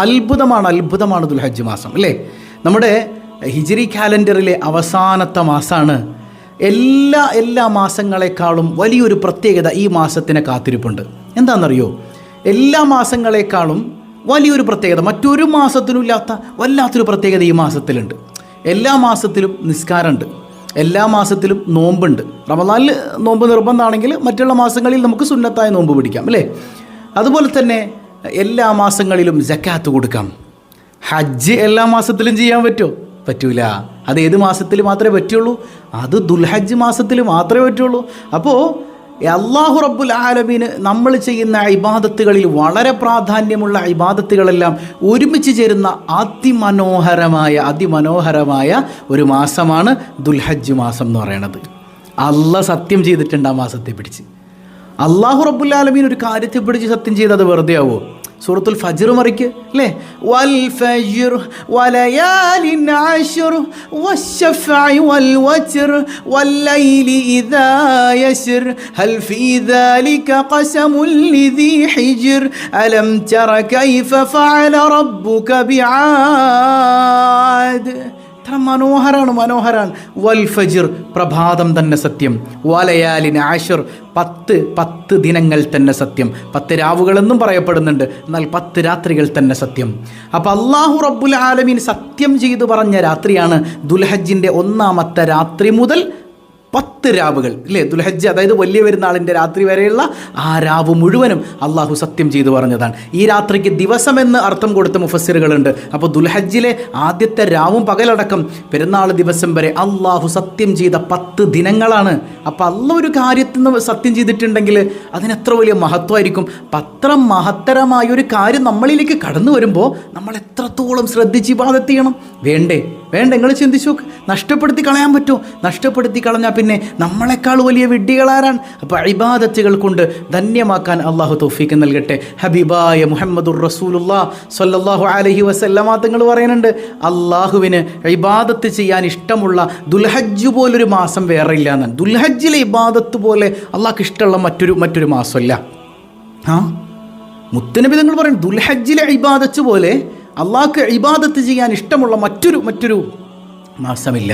അത്ഭുതമാണ് ദുൽഹജ്ജ് മാസം അല്ലേ. നമ്മുടെ ഹിജ്രി കാലണ്ടറിലെ അവസാനത്തെ മാസമാണ്. എല്ലാ മാസങ്ങളെക്കാളും വലിയൊരു പ്രത്യേകത ഈ മാസത്തിന് കാത്തിരിപ്പുണ്ട്. എന്താണെന്നറിയോ? എല്ലാ മാസങ്ങളെക്കാളും വലിയൊരു പ്രത്യേകത മറ്റൊരു മാസത്തിനും ഇല്ലാത്ത വല്ലാത്തൊരു പ്രത്യേകത ഈ മാസത്തിലുണ്ട്. എല്ലാ മാസത്തിലും നിസ്കാരമുണ്ട്, എല്ലാ മാസത്തിലും നോമ്പുണ്ട്. റമദാനിൽ നോമ്പ് നിർബന്ധമാണെങ്കിൽ മറ്റുള്ള മാസങ്ങളിൽ നമുക്ക് സുന്നത്തായ നോമ്പ് പിടിക്കാം അല്ലേ. അതുപോലെ തന്നെ എല്ലാ മാസങ്ങളിലും സക്കാത്ത് കൊടുക്കാം. ഹജ്ജ് എല്ലാ മാസത്തിലും ചെയ്യാൻ പറ്റുമോ? പറ്റൂല. അത് ഏത് മാസത്തിൽ മാത്രമേ പറ്റുള്ളൂ? അത് ദുൽഹജ്ജ് മാസത്തിൽ മാത്രമേ പറ്റുള്ളൂ. അപ്പോൾ അല്ലാഹു റബ്ബുൽ ആലമീന് നമ്മൾ ചെയ്യുന്ന ഇബാദത്തുകളിൽ വളരെ പ്രാധാന്യമുള്ള ഇബാദത്തുകളെല്ലാം ഒരുമിച്ച് ചേരുന്ന അതിമനോഹരമായ ഒരു മാസമാണ് ദുൽഹജ്ജ് മാസം എന്ന് പറയുന്നത്. അള്ളാഹ് സത്യം ചെയ്തിട്ടുണ്ട് ആ മാസത്തെ പിടിച്ച്. അല്ലാഹു റബ്ബുൽ ആലമീൻ ഒരു കാര്യത്തെ പിടിച്ച് സത്യം ചെയ്തത് വെറുതെ ആവോ? സൂറത്തുൽ ഫജ്ർ മറിക്ക് അല്ലേ, വൽ ഫജ്ർ വലയാലിൻ അശ്ർ വശഫഇ വൽ വത്ർ വല്ലൈലി ഇദാ യസ്ർ ഹൽ ഫീ ദാലിക ഖസമുൻ ലിദി ഹിജ്ർ അലം തറ കൈഫ ഫഅല റബ്ബുക ബിആദ്. എത്ര മനോഹരാണ്. വൽ ഫജ്ർ പ്രഭാതം തന്നെ സത്യം, വലയാലിൻ അശ്ർ 10 ദിനങ്ങൾ തന്നെ സത്യം. 10 രാവുകളെന്നും പറയപ്പെടുന്നുണ്ട്, എന്നാൽ 10 രാത്രികൾ തന്നെ സത്യം. അപ്പോൾ അല്ലാഹു റബ്ബുൽ ആലമീൻ സത്യം ചെയ്തു പറഞ്ഞ രാത്രിയാണ് ദുൽഹജ്ജിൻ്റെ 1ാമത്തെ രാത്രി മുതൽ 10 രാവുകൾ അല്ലേ. ദുൽഹജ്ജ് അതായത് വലിയ പെരുന്നാളിൻ്റെ രാത്രി വരെയുള്ള ആ രാവ് മുഴുവനും അള്ളാഹു സത്യം ചെയ്തു പറഞ്ഞതാണ്. ഈ രാത്രിക്ക് ദിവസമെന്ന് അർത്ഥം കൊടുത്ത മുഫസ്സിറുകളുണ്ട്. അപ്പോൾ ദുൽഹജ്ജിലെ ആദ്യത്തെ രാവും പകലടക്കം പെരുന്നാൾ ദിവസം വരെ അള്ളാഹു സത്യം ചെയ്ത 10 ദിനങ്ങളാണ്. അപ്പോൾ അള്ളാഹ് ഒരു കാര്യത്തിൽ നിന്ന് സത്യം ചെയ്തിട്ടുണ്ടെങ്കിൽ അതിനെത്ര വലിയ മഹത്വമായിരിക്കും. പത്രം മഹത്തരമായൊരു കാര്യം നമ്മളിലേക്ക് കടന്നു വരുമ്പോൾ നമ്മൾ എത്രത്തോളം ശ്രദ്ധിച്ച് ഇബാദത്ത് ചെയ്യണം. വേണ്ട നിങ്ങൾ ചിന്തിച്ചു നോക്ക്. നഷ്ടപ്പെടുത്തി കളയാൻ പറ്റുമോ? നഷ്ടപ്പെടുത്തി കളഞ്ഞാൽ പിന്നെ നമ്മളെക്കാൾ വലിയ വിഡ്ഢികളാരാണ്? അപ്പോൾ ഇബാദത്തുകൾ കൊണ്ട് ധന്യമാക്കാൻ അള്ളാഹു തൗഫീഖ് നൽകട്ടെ. ഹബീബായ മുഹമ്മദുർ റസൂലുള്ളാഹി സ്വല്ലല്ലാഹു അലൈഹി വസല്ലമ തങ്ങൾ പറയുന്നുണ്ട്, അള്ളാഹുവിന് ഇബാദത്ത് ചെയ്യാൻ ഇഷ്ടമുള്ള ദുൽഹജ്ജ് പോലൊരു മാസം വേറെ ഇല്ല എന്നാണ്. ദുൽഹജ്ജിലെ ഇബാദത്ത് പോലെ അള്ളാഹ്ക്ക് ഇഷ്ടമുള്ള മറ്റൊരു മാസമല്ല. മുത്തുനബി തങ്ങൾ പറയും ദുൽഹജ്ജിലെ ഇബാദത്ത് പോലെ അള്ളാഹ്ക്ക് ഇബാദത്ത് ചെയ്യാൻ ഇഷ്ടമുള്ള മറ്റൊരു മാസമില്ല.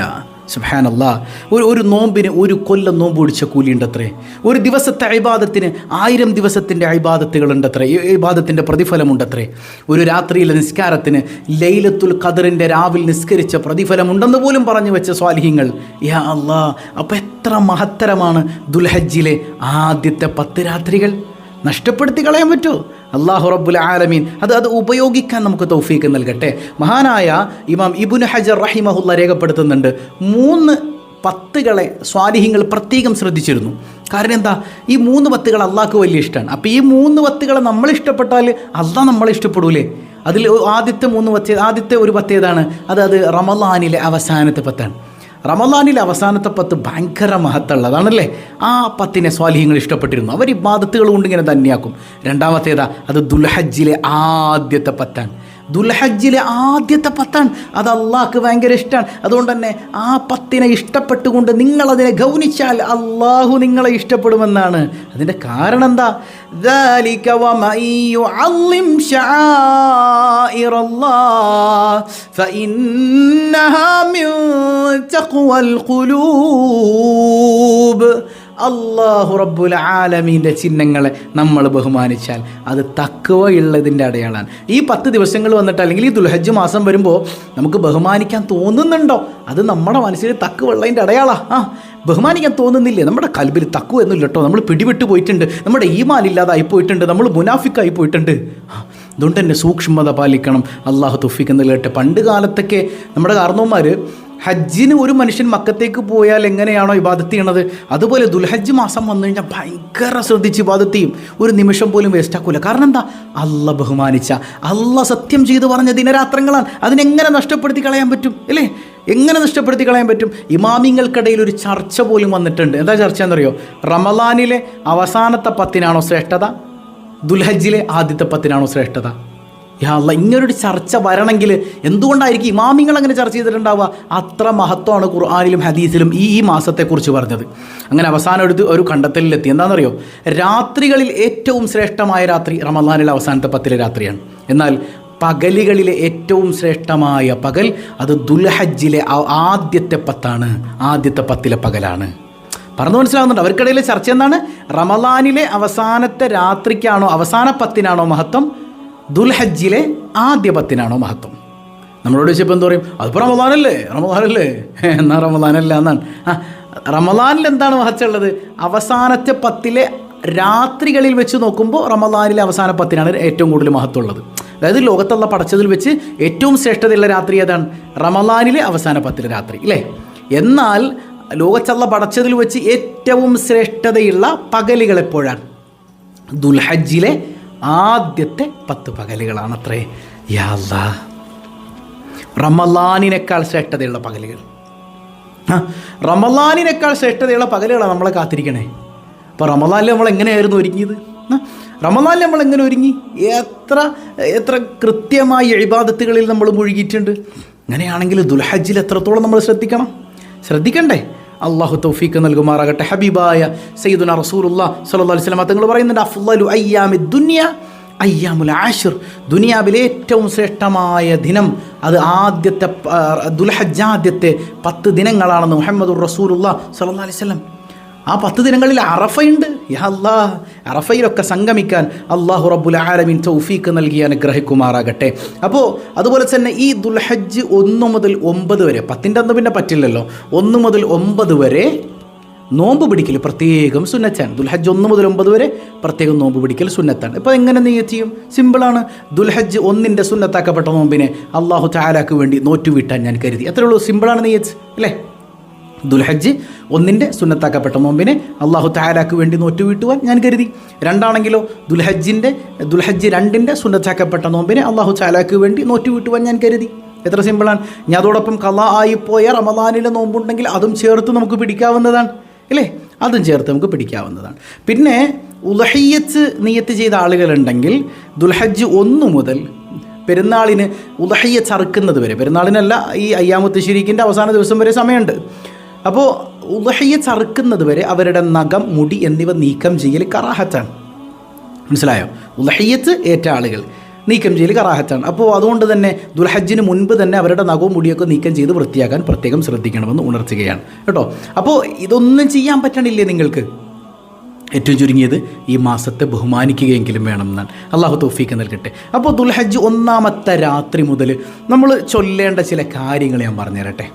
സുബ്ഹാനല്ലാഹ്. ഒരു നോമ്പിന് 1 കൊല്ലം നോമ്പ് പിടിച്ച കൂലിയുണ്ടത്രേ. ഒരു ദിവസത്തെ ഇബാദത്തിന് 1000 ദിവസത്തിൻ്റെ ഇബാദത്തുകളുണ്ടത്രേ, ഇബാദത്തിൻ്റെ പ്രതിഫലമുണ്ടത്രേ. ഒരു രാത്രിയിലെ നിസ്കാരത്തിന് ലൈലത്തുൽ ഖദറിൻ്റെ രാവിൽ നിസ്കരിച്ച പ്രതിഫലമുണ്ടെന്ന് പോലും പറഞ്ഞു വെച്ച സ്വാലിഹീങ്ങൾ. യാ അല്ലാഹ്, അപ്പോൾ എത്ര മഹത്തരമാണ് ദുൽഹജ്ജിലെ ആദ്യത്തെ 10 രാത്രികൾ. നഷ്ടപ്പെടുത്തി കളയാൻ പറ്റുമോ? അല്ലാഹു റബ്ബുൽ ആലമീൻ അത് ഉപയോഗിക്കാൻ നമുക്ക് തൗഫീഖ് നൽകട്ടെ. മഹാനായ ഇമാം ഇബ്നു ഹജർ റഹിമഹുല്ലാഹ് രേഖപ്പെടുത്തുന്നുണ്ട്, 3 10കളെ സ്വാലിഹീങ്ങൾ പ്രത്യേകം ശ്രദ്ധിച്ചിരുന്നു. കാരണം എന്താ? ഈ 3 10കൾ അള്ളാഹ്ക്ക് വലിയ ഇഷ്ടമാണ്. അപ്പോൾ ഈ 3 10കളെ നമ്മൾ ഇഷ്ടപ്പെട്ടാൽ അള്ളാഹ് നമ്മളെ ഇഷ്ടപ്പെടൂലേ? അതിൽ ആദ്യത്തെ ഒരു 10 ഏതാണ്? അത് റമളാനിലെ അവസാനത്തെ 10ആണ്. റമളാനിലെ അവസാനത്തെ 10 ഭയങ്കര മഹത്തുള്ളതാണല്ലേ. ആ 10നെ സ്വാലിഹീങ്ങൾ ഇഷ്ടപ്പെട്ടിരുന്നു. അവർ ഇബാദത്തുകൾ കൊണ്ട് ഇങ്ങനെ ധന്യാക്കും. രണ്ടാമത്തേതാ? അത് ദുൽഹജ്ജിലെ ആദ്യത്തെ 10ആണ്. ദുൽഹജ്ജിലെ ആദ്യത്തെ 10ആണ്. അത് അള്ളാഹ്ക്ക് ഭയങ്കര ഇഷ്ടമാണ്. അതുകൊണ്ട് തന്നെ ആ 10നെ ഇഷ്ടപ്പെട്ടുകൊണ്ട് നിങ്ങളതിനെ ഗൗനിച്ചാൽ അള്ളാഹു നിങ്ങളെ ഇഷ്ടപ്പെടുമെന്നാണ്. അതിൻ്റെ കാരണം എന്താ? ذَلِكَ وَمَن يُعَظِّمْ شَعَائِرَ اللَّهِ فَإِنَّهَا مِن تَقْوَى الْقُلُوبِ. അല്ലാഹു റബ്ബുൽ ആലമീൻ്റെ ചിഹ്നങ്ങളെ നമ്മൾ ബഹുമാനിച്ചാൽ അത് തഖ്വയുള്ളതിൻ്റെ അടയാളാണ്. ഈ 10 ദിവസങ്ങൾ വന്നിട്ട് അല്ലെങ്കിൽ ഈ ദുൽഹജ്ജ് മാസം വരുമ്പോൾ നമുക്ക് ബഹുമാനിക്കാൻ തോന്നുന്നുണ്ടോ? അത് നമ്മുടെ മനസ്സിൽ തഖ്വയുള്ളതിൻ്റെ അടയാളാണ്. ബഹുമാനിക്കാൻ തോന്നുന്നില്ലേ? നമ്മുടെ കൽബിൽ തഖ്വ ഒന്നുമില്ല കേട്ടോ. നമ്മൾ പിടിവിട്ട് പോയിട്ടുണ്ട്, നമ്മുടെ ഈമാൻ ഇല്ലാതായി പോയിട്ടുണ്ട്, നമ്മൾ മുനാഫിക്കായി പോയിട്ടുണ്ട്. അതുകൊണ്ട് തന്നെ സൂക്ഷ്മത പാലിക്കണം. അള്ളാഹു തൗഫീഖ് നൽകട്ടെ. പണ്ട് കാലത്തൊക്കെ നമ്മുടെ കാരണവന്മാർ ഹജ്ജിന് ഒരു മനുഷ്യൻ മക്കത്തേക്ക് പോയാൽ എങ്ങനെയാണോ ഇബാദത്ത് ചെയ്യണത്, അതുപോലെ ദുൽഹജ്ജ് മാസം വന്നു കഴിഞ്ഞാൽ ഭയങ്കര ശ്രദ്ധിച്ച് ഇബാദത്ത് ചെയ്യും. ഒരു നിമിഷം പോലും വേസ്റ്റാക്കൂല. കാരണം എന്താ? അള്ളാഹ് ബഹുമാനിച്ച, അള്ളാഹ് സത്യം ചെയ്തു പറഞ്ഞ ദിനരാത്രങ്ങളാണ്. അതിനെങ്ങനെ നഷ്ടപ്പെടുത്തി കളയാൻ പറ്റും അല്ലേ? എങ്ങനെ നഷ്ടപ്പെടുത്തി കളയാൻ പറ്റും? ഇമാമിങ്ങൾക്കിടയിൽ ഒരു ചർച്ച പോലും വന്നിട്ടുണ്ട്. എന്താ ചർച്ച എന്നറിയോ? റമളാനിലെ അവസാനത്തെ 10നാണോ ശ്രേഷ്ഠത, ദുൽഹജ്ജിലെ ആദ്യത്തെ 10നാണോ ശ്രേഷ്ഠത? യാ അല്ലാഹ്, ഇങ്ങനൊരു ചർച്ച വരണമെങ്കിൽ എന്തുകൊണ്ടായിരിക്കും ഇമാമിങ്ങൾ അങ്ങനെ ചർച്ച ചെയ്തിട്ടുണ്ടാവുക? അത്ര മഹത്വമാണ് ഖുർആനിലും ഹദീസിലും ഈ മാസത്തെക്കുറിച്ച് പറഞ്ഞത്. അങ്ങനെ അവസാനം ഒരു കണ്ടെത്തലിലെത്തി. എന്താണെന്നറിയോ? രാത്രികളിൽ ഏറ്റവും ശ്രേഷ്ഠമായ രാത്രി റമളാനിലെ അവസാനത്തെ 10 രാത്രിയാണ്. എന്നാൽ പകലുകളിലെ ഏറ്റവും ശ്രേഷ്ഠമായ പകൽ അത് ദുൽഹജ്ജിലെ ആദ്യത്തെ 10 ആദ്യത്തെ 10 പകലാണ്. പറഞ്ഞു മനസ്സിലാവുന്നുണ്ട്? അവർക്കിടയിലെ ചർച്ച എന്താണ്? റമളാനിലെ അവസാനത്തെ രാത്രിക്കാണോ അവസാന 10 മഹത്വം, ദുൽഹജ്ജിലെ ആദ്യ 10 മഹത്വം? നമ്മളോട് ചോദിച്ചപ്പോൾ എന്ത് പറയും? അതിപ്പോൾ റമളാനല്ലേ എന്നാൽ റമളാനല്ല എന്നാണ്. റമളാനിൽ എന്താണ് മഹത്വമുള്ളത്? അവസാനത്തെ 10 രാത്രികളിൽ വെച്ച് നോക്കുമ്പോൾ റമളാനിലെ അവസാന 10 ഏറ്റവും കൂടുതൽ മഹത്വമുള്ളത്. അതായത് ലോകത്തുള്ള പടച്ചതിൽ വെച്ച് ഏറ്റവും ശ്രേഷ്ഠതയുള്ള രാത്രി ഏതാണ്? റമളാനിലെ അവസാന 10 രാത്രി അല്ലേ? എന്നാൽ ലോകത്തുള്ള പടച്ചതിൽ വെച്ച് ഏറ്റവും ശ്രേഷ്ഠതയുള്ള പകലുകൾ എപ്പോഴാണ്? ദുൽഹജ്ജിലെ ആദ്യത്തെ 10 പകലുകളാണത്രേ. യാ അല്ലാഹ്, റമളാനിനേക്കാൾ ശ്രേഷ്ഠതയുള്ള പകലുകൾ, റമളാനിനേക്കാൾ ശ്രേഷ്ഠതയുള്ള പകലുകളാണ് നമ്മളെ കാത്തിരിക്കണേ. അപ്പോൾ റമളാനിൽ നമ്മൾ എങ്ങനെയായിരുന്നു ഒരുങ്ങിയത്? റമളാനിൽ നമ്മൾ എങ്ങനെ ഒരുങ്ങി? എത്ര കൃത്യമായ ഇബാദത്തുകളിൽ നമ്മൾ മുഴുകിയിട്ടുണ്ട്. അങ്ങനെയാണെങ്കിൽ ദുൽഹജ്ജിൽ എത്രത്തോളം നമ്മൾ ശ്രദ്ധിക്കണ്ടേ? അള്ളാഹു തൗഫീഖ് നൽകുമാറാകട്ടെ. ഹബീബായ സയ്യിദുനാ റസൂലുള്ളാഹി സ്വല്ലല്ലാഹു അലൈഹി വസല്ലം തങ്ങൾ പറയുന്നുണ്ട്, അഫ്ളലു അയ്യാമി ദുനിയ അയ്യാമുൽ ആശിർ, ദുനിയാവിലെ ഏറ്റവും ശ്രേഷ്ഠമായ ദിനം അത് ആദ്യത്തെ ദുൽഹജ്ജ് ആദ്യത്തെ 10 ദിനങ്ങളാണെന്ന് മുഹമ്മദുർ റസൂലുള്ളാഹി സ്വല്ലല്ലാഹു അലൈഹി വസല്ലം. ആ 10 ദിനങ്ങളിൽ അറഫയുണ്ട്. യാ അല്ലാഹ്, അറഫയിലൊക്കെ സംഗമിക്കാൻ അല്ലാഹു റബ്ബുൽ ആലമീൻ തൗഫീഖ് നൽകി അനുഗ്രഹിക്കുമാറാകട്ടെ. അപ്പോൾ അതുപോലെ തന്നെ ഈ ദുൽഹജ്ജ് 1 മുതൽ 9 വരെ, 10ൻ്റെ അന്ന് പിന്നെ പറ്റില്ലല്ലോ, 1 മുതൽ 9 വരെ നോമ്പ് പിടിക്കൽ പ്രത്യേകം സുന്നത്താണ്. ദുൽഹജ്ജ് 1 മുതൽ 9 വരെ പ്രത്യേകം നോമ്പ് പിടിക്കൽ സുന്നത്താണ്. ഇപ്പോൾ എങ്ങനെ നിയ്യത്ത് ചെയ്യും? സിമ്പിളാണ്. ദുൽഹജ്ജ് 1ൻ്റെ സുന്നത്താക്കപ്പെട്ട നോമ്പിനെ അല്ലാഹു തആലാക്ക് വേണ്ടി നോറ്റുവിട്ടാൻ ഞാൻ കരുതി. അത്രേ ഉള്ളൂ, സിമ്പിളാണ് നിയ്യത്ത് അല്ലേ? ദുൽഹജ്ജ് 1ൻ്റെ സുന്നത്താക്കപ്പെട്ട നോമ്പിനെ അല്ലാഹു തആലാക്ക് വേണ്ടി നോറ്റുവിട്ടുവാൻ ഞാൻ കരുതി. രണ്ടാണെങ്കിലോ ദുൽഹജ്ജ് 2ൻ്റെ സുന്നത്താക്കപ്പെട്ട നോമ്പിനെ അല്ലാഹു തആലാക്ക് വേണ്ടി നോറ്റുവിട്ടുവാൻ ഞാൻ കരുതി. എത്ര സിമ്പിളാണ്. ഇനി അതോടൊപ്പം ഖളാ ആയിപ്പോയ റമളാനിലെ നോമ്പുണ്ടെങ്കിൽ അതും ചേർത്ത് നമുക്ക് പിടിക്കാവുന്നതാണ് അല്ലേ? അതും ചേർത്ത് നമുക്ക് പിടിക്കാവുന്നതാണ്. പിന്നെ ഉളഹിയ്യത്ത് നിയ്യത്ത് ചെയ്ത ആളുകളുണ്ടെങ്കിൽ ദുൽഹജ്ജ് 1 മുതൽ പെരുന്നാളിന് ഉളഹിയ്യത്ത് അറുക്കുന്നത് വരെ, പെരുന്നാളിനല്ല, ഈ അയ്യാമുത്ത് തശ്രീഖിൻ്റെ അവസാന ദിവസം വരെ സമയമുണ്ട്. അപ്പോൾ ഉളഹിയ്യത്ത് അറുക്കുന്നത് വരെ അവരുടെ നഖം, മുടി എന്നിവ നീക്കം ചെയ്യൽ കറാഹത്താണ്. മനസ്സിലായോ? ഉളഹിയ്യത്ത് ഏറ്റ ആളുകൾ നീക്കം ചെയ്യൽ കറാഹത്താണ്. അപ്പോൾ അതുകൊണ്ട് തന്നെ ദുൽഹജ്ജിന് മുൻപ് തന്നെ അവരുടെ നഖവും മുടിയൊക്കെ നീക്കം ചെയ്ത് വൃത്തിയാക്കാൻ പ്രത്യേകം ശ്രദ്ധിക്കണമെന്ന് ഉണർത്തുകയാണ് കേട്ടോ. അപ്പോൾ ഇതൊന്നും ചെയ്യാൻ പറ്റണില്ലേ നിങ്ങൾക്ക്? ഏറ്റവും ചുരുങ്ങിയത് ഈ മാസത്തെ ബഹുമാനിക്കുകയെങ്കിലും വേണമെന്നാണ്. അള്ളാഹു തൗഫീഖ് നൽകട്ടെ. അപ്പോൾ ദുൽഹജ്ജ് 1ാമത്തെ രാത്രി മുതൽ നമ്മൾ ചൊല്ലേണ്ട ചില കാര്യങ്ങൾ ഞാൻ പറഞ്ഞുതരട്ടെ.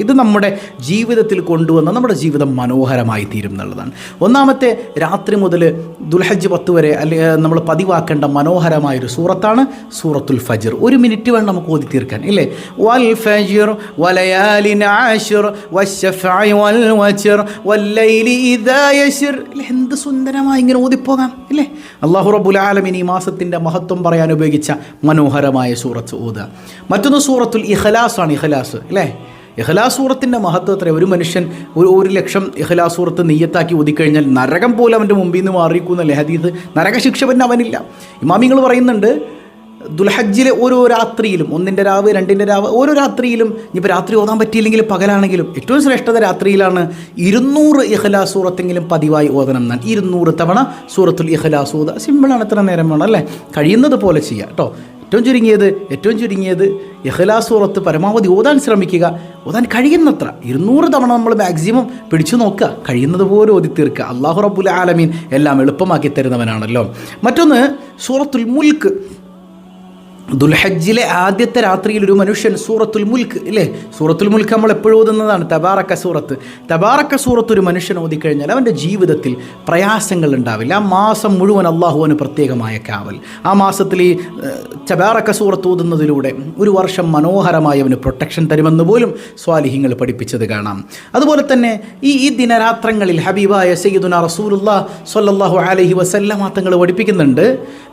ഇത് നമ്മുടെ ജീവിതത്തിൽ കൊണ്ടുവന്ന നമ്മുടെ ജീവിതം മനോഹരമായി തീരും എന്നുള്ളതാണ്. 1ാമത്തെ രാത്രി മുതൽ ദുൽഹജ്ജ് 10 വരെ നമ്മൾ പതിവാക്കേണ്ട മനോഹരമായൊരു സൂറത്താണ് സൂറത്തുൽ ഫജ്ർ. 1 മിനിറ്റ് വേണം നമുക്ക് ഓതി തീർക്കാൻ ഇല്ലേ? വൽ ഫജ്ർ വലയാലിൻ ആശിർ വശഫഇ വൽ വത്ർ വല്ലൈലി ഇദാ യശ്ർ. എന്ത് സുന്ദരമായി ഇങ്ങനെ ഓതിപ്പോകാം ഇല്ലേ? അല്ലാഹു റബ്ബുൽ ആലമീൻ ഈ മാസത്തിൻ്റെ മഹത്വം പറയാൻ ഉപയോഗിച്ച മനോഹരമായ സൂറത്ത് ഓതുക. മറ്റൊന്ന് സൂറത്തുൽ ഇഖ്ലാസ് ആണ്. ഇഖ്ലാസ് അല്ലേ? ഇഖ്ലാസ് സൂറത്തിൻ്റെ മഹത്വം എത്ര! ഒരു മനുഷ്യൻ 1,00,000 ഇഖ്ലാസ് സൂറത്ത് നിയ്യത്താക്കി ഒതുക്കഴിഞ്ഞാൽ നരകം പോലും അവൻ്റെ മുമ്പിൽ നിന്ന് മാറിയിരിക്കുന്നല്ലേ ഹദീസ്. നരകശിക്ഷ പിന്നെ അവനില്ല. ഇമാമിങ്ങൾ പറയുന്നുണ്ട്, ദുൽഹജ്ജിലെ ഓരോ രാത്രിയിലും, 1ൻ്റെ രാവ് 2ൻ്റെ രാവ്, ഓരോ രാത്രിയിലും, ഇനിയിപ്പോൾ രാത്രി ഓതാൻ പറ്റിയില്ലെങ്കിൽ പകലാണെങ്കിലും ഏറ്റവും ശ്രേഷ്ഠത രാത്രിയിലാണ്. 200 ഇഖ്ലാസ് സൂറത്തെങ്കിലും പതിവായി ഓതണം എന്നാണ്. 200 തവണ സൂറത്തുൽ ഇഖ്ലാസ് ഓതുക. സിമ്പിളാണ്, എത്ര നേരം വേണം അല്ലേ? കഴിയുന്നത് പോലെ ചെയ്യുക കേട്ടോ. ഏറ്റവും ചുരുങ്ങിയത് ഇഖ്ലാസ് സൂറത്ത് പരമാവധി ഓതാൻ ശ്രമിക്കുക. ഓതാൻ കഴിയുന്നത്ര 200 തവണ നമ്മൾ മാക്സിമം പിടിച്ചു നോക്കുക. കഴിയുന്നത് പോലെ ഓതി തീർക്കുക. അല്ലാഹു റബ്ബുൽ ആലമീൻ എല്ലാം എളുപ്പമാക്കി തരുന്നവനാണല്ലോ. മറ്റൊന്ന് സൂറത്തുൽ മുൽക്ക്. ദുൽഹജ്ജിലെ ആദ്യത്തെ രാത്രിയിൽ ഒരു മനുഷ്യൻ സൂറത്തുൽ മുൽക്ക് ഇല്ലേ? സൂറത്തുൽ മുൽക്ക് നമ്മൾ എപ്പോഴും ഓതുന്നതാണ്. തബാറക്ക സൂറത്ത് ഒരു മനുഷ്യൻ ഓതിക്കഴിഞ്ഞാൽ അവൻ്റെ ജീവിതത്തിൽ പ്രയാസങ്ങൾ ഉണ്ടാവില്ല. ആ മാസം മുഴുവൻ അള്ളാഹുവിന് പ്രത്യേകമായ കാവൽ. ആ മാസത്തിൽ ഈ തബാറക്ക സൂറത്ത് ഓതുന്നതിലൂടെ ഒരു വർഷം മനോഹരമായി അവന് പ്രൊട്ടക്ഷൻ തരുമെന്ന് പോലും സ്വാലിഹീങ്ങൾ പഠിപ്പിച്ചത് കാണാം. അതുപോലെ തന്നെ ഈ ദിനരാത്രങ്ങളിൽ ഹബീബായ സയ്യിദുനാ റസൂലുള്ളാഹി സ്വല്ലല്ലാഹു അലൈഹി വസല്ലം തങ്ങൾ പഠിപ്പിക്കുന്നുണ്ട്,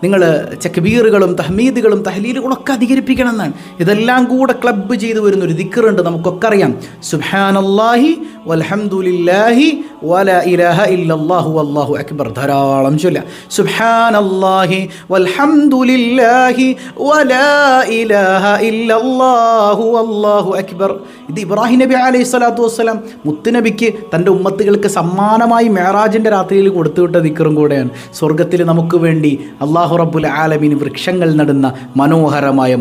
നിങ്ങൾ തക്ബീറുകളും തഹ്മീദുകളും തഹ്ലീലുകളൊക്കെ അധികരിപ്പിക്കണം എന്നാണ്. ഇതെല്ലാം കൂടെ ക്ലബ്ബ് ചെയ്ത് വരുന്നൊരു ദിക്റുണ്ട്, നമുക്കൊക്കെ അറിയാം. സുബ്ഹാനല്ലാഹി വൽഹംദുലില്ലാഹി വലാ ഇലാഹ ഇല്ലല്ലാഹു വല്ലാഹു അക്ബർ ധാരാളം ചൊല്ലുക. സുബ്ഹാനല്ലാഹി വൽഹംദുലില്ലാഹി വലാ ഇലാഹ ഇല്ലല്ലാഹു വല്ലാഹു അക്ബർ. ഇത് ഇബ്രാഹിം നബി അലൈഹി സ്വലാത്തു വസ്സലാം മുത്തുനബിക്ക് തൻ്റെ ഉമ്മത്തുകൾക്ക് സമ്മാനമായി മെഹറാജിൻ്റെ രാത്രിയിൽ കൊടുത്തുവിട്ട ദിക്റും കൂടെയാണ്. സ്വർഗത്തിൽ നമുക്ക് വേണ്ടി അല്ലാഹു റബ്ബുൽ ആലമീൻ വൃക്ഷങ്ങൾ നടുന്ന മനോഹരമായ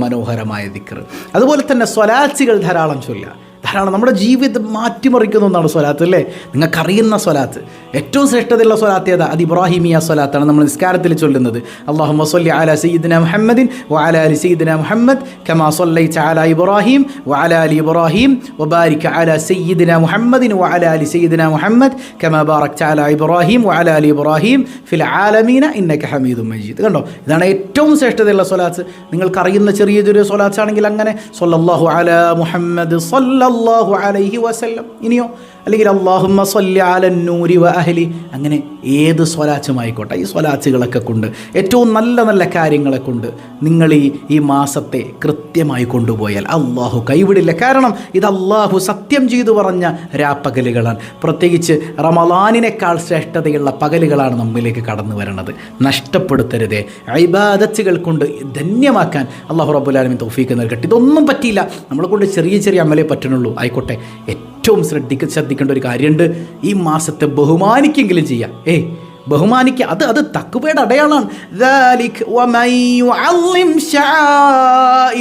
ദിക്ർ. അതുപോലെ തന്നെ സ്വലാത്തുകൾ ധാരാളം ചൊല്ലുക. ധാരാളം നമ്മുടെ ജീവിതം മാറ്റിമറിക്കുന്ന ഒന്നാണ് സ്വലാത്ത് അല്ലേ? നിങ്ങൾക്കറിയുന്ന സ്വലാത്ത്, ഏറ്റവും ശ്രേഷ്ഠതയുള്ള സ്വലാത്ത് ഏതാ? അത് ഇബ്രാഹിമിയ സ്വലാത്താണ് നമ്മൾ നിസ്കാരത്തിൽ ചൊല്ലുന്നത്. അല്ലാഹുമ്മ സ്വല്ലി അലാ സയ്യിദിന മുഹമ്മദിൻ വഅലാ ആലി സയ്യിദിന മുഹമ്മദ് കമാ സ്വല്ലൈത അലാ ഇബ്രാഹിം വഅലാ ആലി ഇബ്രാഹിം വബാരിക് അലാ സയ്യിദിന മുഹമ്മദിൻ വഅലാ ആലി സയ്യിദിന മുഹമ്മദ് കമാ ബാറക്ത അലാ ഇബ്രാഹിം വഅലാ ആലി ഇബ്രാഹിം ഫിൽ ആലമീന ഇന്നക ഹമീദും മജീദ്. കണ്ടോ, ഇതാണ് ഏറ്റവും ശ്രേഷ്ഠതയുള്ള സ്വലാത്ത്. നിങ്ങൾക്കറിയുന്ന ചെറിയ സ്വലാത്ത് ആണെങ്കിൽ അങ്ങനെ സ്വല്ലല്ലാഹു അലാ മുഹമ്മദ് സല്ലല്ലാഹു അലൈഹി വസല്ലം. ഇനിയോ അല്ലെങ്കിൽ അല്ലാഹുമ്മ സ്വല്ലി അലൻ നൂരി വ അഹ്ലി, അങ്ങനെ ഏത് സ്വലാത്തുമായിക്കോട്ടെ. ഈ സ്വലാത്തുകളൊക്കെ കൊണ്ട് ഏറ്റവും നല്ല കാര്യങ്ങളെ കൊണ്ട് നിങ്ങൾ ഈ മാസത്തെ കൃത്യമായി കൊണ്ടുപോയാൽ അള്ളാഹു കൈവിടില്ല. കാരണം ഇത് അള്ളാഹു സത്യം ചെയ്തു പറഞ്ഞ രാപ്പകലുകളാണ്. പ്രത്യേകിച്ച് റമളാനിനേക്കാൾ ശ്രേഷ്ഠതയുള്ള പകലുകളാണ് നമ്മിലേക്ക് കടന്നു വരണത്. നഷ്ടപ്പെടുത്തരുതേ. ഇബാദത്തുകൾ കൊണ്ട് ധന്യമാക്കാൻ അള്ളാഹു റബ്ബുൽ ആലമീൻ തൗഫീഖ് നൽകട്ടെ. ഇതൊന്നും പറ്റിയില്ല, നമ്മളെ കൊണ്ട് ചെറിയ അമലേ പറ്റുന്നുള്ളൂ, ആയിക്കോട്ടെ. ഏറ്റവും ശ്രദ്ധിക്കേണ്ട ഒരു കാര്യമുണ്ട്, ഈ മാസത്തെ ബഹുമാനിക്കെങ്കിലും ചെയ്യാം. ബഹുമാനിക്കുക, അത് തഖ്വയുടെ അടയാളാണ്. ദാലിക് വമൻ യുഅല്ലിം ശആഇറല്ലാഹ്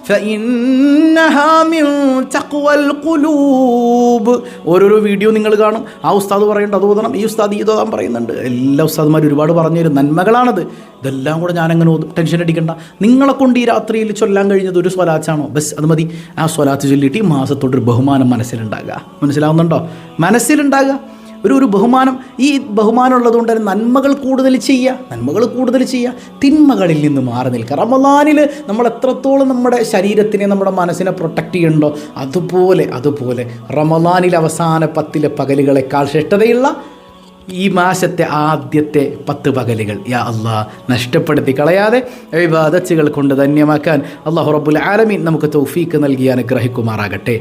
ഫഇന്നഹാ മിൻ തഖ്വൽ ഖുലൂബ്. ഓരോരോ വീഡിയോ നിങ്ങൾ കാണും, ആ ഉസ്താദ് പറയേണ്ടത് അത് ഓതണം, ഈ ഉസ്താദ് ഈ ഓതാൻ പറയുന്നുണ്ട്. എല്ലാ ഉസ്താദുമാരും ഒരുപാട് പറഞ്ഞു തരും, നന്മകളാണത്. ഇതെല്ലാം കൂടെ ഞാനങ്ങനെ ഓതും, ടെൻഷൻ അടിക്കണ്ട. നിങ്ങളെ കൊണ്ട് ഈ രാത്രിയിൽ ചൊല്ലാൻ കഴിഞ്ഞത് ഒരു സ്വലാത്താണോ? ബസ് അത് മതി. ആ സ്വലാത്ത് ചൊല്ലിയിട്ട് ഈ മാസത്തോടൊരു ബഹുമാനം മനസ്സിലുണ്ടാകുക. മനസ്സിലാവുന്നുണ്ടോ? മനസ്സിലുണ്ടാകുക ഒരു ബഹുമാനം. ഈ ബഹുമാനം ഉള്ളതുകൊണ്ട് തന്നെ നന്മകൾ കൂടുതൽ ചെയ്യുക, തിന്മകളിൽ നിന്ന് മാറി നിൽക്കുക. റമളാനിൽ നമ്മൾ എത്രത്തോളം നമ്മുടെ ശരീരത്തിനെ നമ്മുടെ മനസ്സിനെ പ്രൊട്ടക്റ്റ് ചെയ്യുന്നുണ്ടോ അതുപോലെ റമളാനിൽ അവസാന 10 പകലുകളെക്കാൾ ശ്രേഷ്ഠതയുള്ള ഈ മാസത്തെ ആദ്യത്തെ 10 പകലുകൾ യാ അല്ലാഹ് നഷ്ടപ്പെടുത്തി കളയാതെ ഇബാദത്തുകൾ കൊണ്ട് ധന്യമാക്കാൻ അല്ലാഹു റബ്ബുൽ ആലമീൻ നമുക്ക് തൗഫീഖ് നൽകി അനുഗ്രഹിക്കുമാറാകട്ടെ.